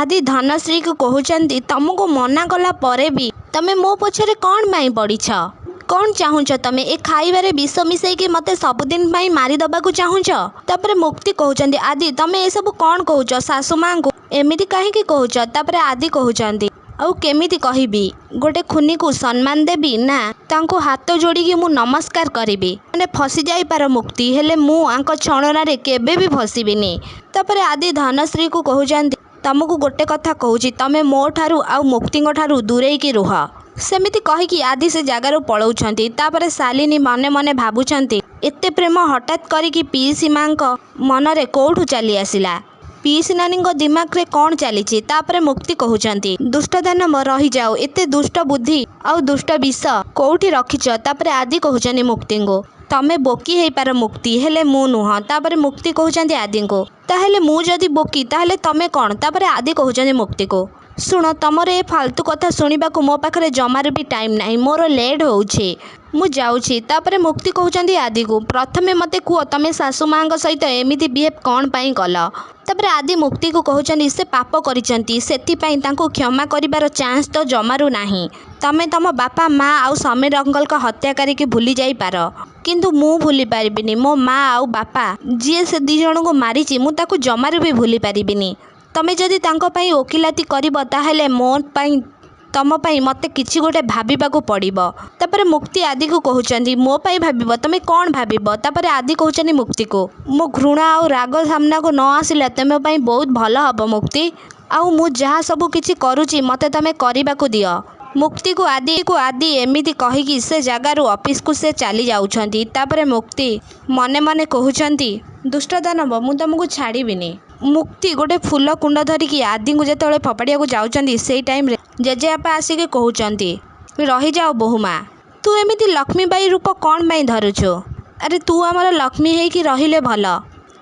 आदि धनश्री को कहते तुमको मना कला परे भी तमे मो पछरे कौन पाई पड़ीछ कौन चाहूच तमे ए खाइबारे विष मिसैकी मते सबुदिन पाई मारी दबाकू चाहूच। तापरे मुक्ति कहते आदि तमे ए सब कौन कहूच सासू माँ को एमिति काहेकि कहूच। तापरे आदि कहते आउ केमिति कहबी गोटे खुनी को सम्मान देबी ना तांको हाथ जोड़ी मु नमस्कार करी मैंने फसी जाई पार मुक्ति हेले मु आंक छणनारे केबे भी फसीबिनी। तापरे आदि धनश्री को कहते तुमको गोटे कथा कहूची तमे मो ठारू आउ मुक्ति ठारू दूरेकी रुह। सेमिति कहीकि आदि से जगार पलाउछंती। तापरे शालिनी मने मने भाबुछंती एते प्रेम हठात करिकी पीसी माँ मनरे कोठू चली आसिला पीसी नानी दिमाग रे कौन चली। तापरे मुक्ति कहउचंती दुष्टदानव रही जाओ एते दुष्ट बुद्धि आउ दुष्ट विष कोठी रखिच। तापरे आदि कहउचंती मुक्ति को तमे बोकी हेई पार मुक्ति हेले मु नुह। तापरे मुक्ति कहउचंती आदि को ताहेले मु जदि बोकी ताहेले तमे कौन। तापरे आदि कहउचंती मुक्ति को शुण तुमर ए फालतू कथा शुणा मो पाखे जमार भी टाइम ना मोर लेट होउछे मु जाऊँगी। तापरे मुक्ति कहउचंती आदि को प्रथमे मते कुह तमे सासू माँ सहित एमिति बिहेव कौन पाई कल। तापरे आदि मुक्ति को कहउचंती से पाप करिसंती सेथिपाई तांको क्षमा करिबार चांस तो जमारू नाही। तमे तम बापा माँ आउ समीर अंकल का हत्याकारी के भूली जाई पार किंतु मु भूली पारिबिनी मो माँ आउ बापा जी से दी जन को मारिची मु ताको जमारू भी भूली पारिबिनी। तमे जदि तांको पाई ओकिलाती करिब ताहेले मो पाई तम पाई मते किछि गोटे भाबिबाकू पड़िबो। तापरे मुक्ति आदि को कहउचंती मो पाई भाबिबो तमे कौन भाबिबो। तापरे आदि कहउचंती मुक्ति को मो घृणा और राग सामना को न आसिला तमे पाई बहुत भल हबो मुक्ति आउ मु जहा सब किछि करूची मते तमे करिबाकू दियो। मुक्ति को आदि एमिति कहिकी से जगारू ऑफिस को से चली जाउछंती। तापरे मुक्ति मने मने कहउचंती दुष्ट दानव मु तुमको छाड़ीबिनी। मुक्ति गोटे फूल कुंड धरिकी आदि को जेतବେଳେ फपाड़िया जाउछंती सेई टाइम रे जेजेबापा आसिके कहउचंती रही जाओ बहुमा तू एमिति लक्ष्मी बाई रूप कौन पाई धरुछु। अरे तू आमर लक्ष्मी हेकी रहिले भल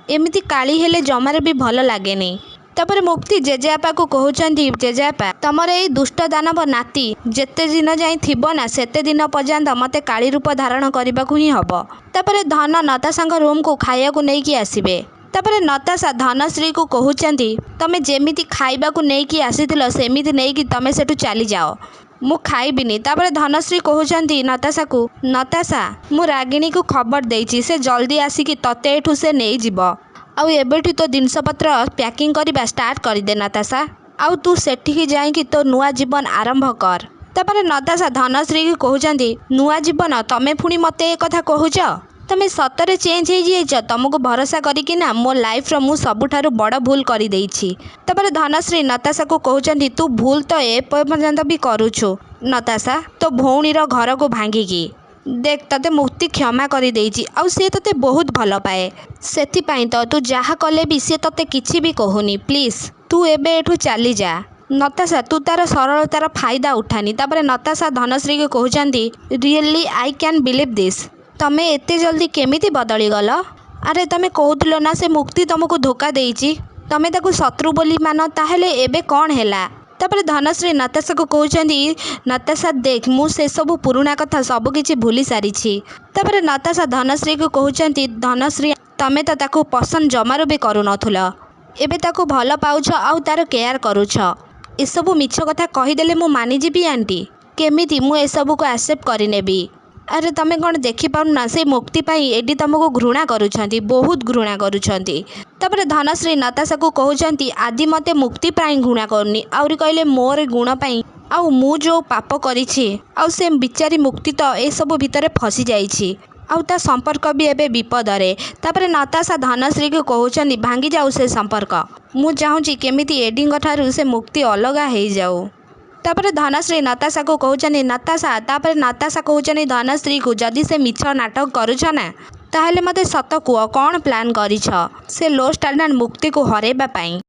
एमिति काली हेले जमारे भी भल लागेनी। तापरे मुक्ति जेजेबापा को कहउचंती जेजेबापा तमर ए दुष्ट दानव नाती जेते दिन जाई थिबो ना सेते दिन पर्यंत मते काली रूप धारण करबाकू ही हबो। तापरे धन नताशांग रूम को खाइया को नेकी आसीबे। तापरे नताशा धनश्री को कहउचंती तमे जेमिति खाइबाकू नेकी आसीथिलो सेमिति नेकी तमे सेठू चली जाओ मु खाइबिनी। तापरे धनश्री कहउचंती नताशा को नताशा मु रागिणी को खबर देइछि से जल्दी आसिकी तते एठू से नेई जिवो आउ एबेठू तो जिनसपत्र पैकिंग करबा स्टार्ट कर दे नताशा आउ तू सेठिकी जाइकी तो नुआ जीवन आरंभ कर। तापरे नताशा धनश्री को कहउचंती नुआ जीवन तमे पुणी मते ए कथा कहउच तमे सतरे चेंज हो जाइछ तुमको भरोसा करिकी ना मो लाइफ रो मु सबुठारु बड़ भूल करि देइछि। तापरे धनश्री नताशा को कहउचंती तू भूल तो ए पर्यंत भी करूछु नताशा तो भौणीर घर को भांगिकी देख तते मुक्ति क्षमा करि देइछि आउ से तते बहुत भल पाए सेथिपाई तो तू जहा कले भी से तते किछि भी कहूनी प्लीज तू एबे एठू चली जा। नताशा तू तार सरलतार फायदा उठानी। तापरे नताशा धनश्री को कहउचंती really I can believe this तमे एते जल्दी केमिति बदली गल। अरे तमे कहउतलो ना से मुक्ति तुमको धोखा देइछि तमे ताकू शत्रु बोली मान ताहेले एबे कौन हैला। तापरे धनश्री नताशा को कहउचंती नताशा देख मु से सब पुराना कथा सब किछि भूली सारिछि। तापरे नताशा धनश्री को कहउचंती धनश्री तमे तो ताकू पसंद जमारू भी करू नथुलो एबे ताकू भल पाउछ आउ तार केयर करूछ ए सब मिछ कथा कहिदेले मु मानि जिबी आंटी केमिति मु ए सब को एक्सेप्ट करि नेबी। अरे तमे कौन देखी पारुना से मुक्ति पाई एडी तुमको घृणा करुछंती बहुत घृणा करुछंती। तापरे धनश्री नताशा को कहउचंती आदि मते मुक्ति पाई घृणा करनी आउरी कहले मोर गुण पाई आउ मु जो पाप करिछि आउ से बिचारी मुक्ति तो ए सब भितरे फसी जाइछि आउ ता संपर्क भी एबे विपदरे। तापरे नताशा धनश्री को कहउचंती भांगी जाऊ से संपर्क मु चाहूची केमिति एडिंग ठारू से मुक्ति अलगा हे जाऊ। तापरे धनश्री नताशा को कहउचंती नताशा तापरे नताशा कहउचंती धनश्री को जदि से मिछ नाटक करूछ ना ताहेले मते सत कुह कौन प्लान करिछ से लो स्टैंडर्ड मुक्ति को हरेबा पाई।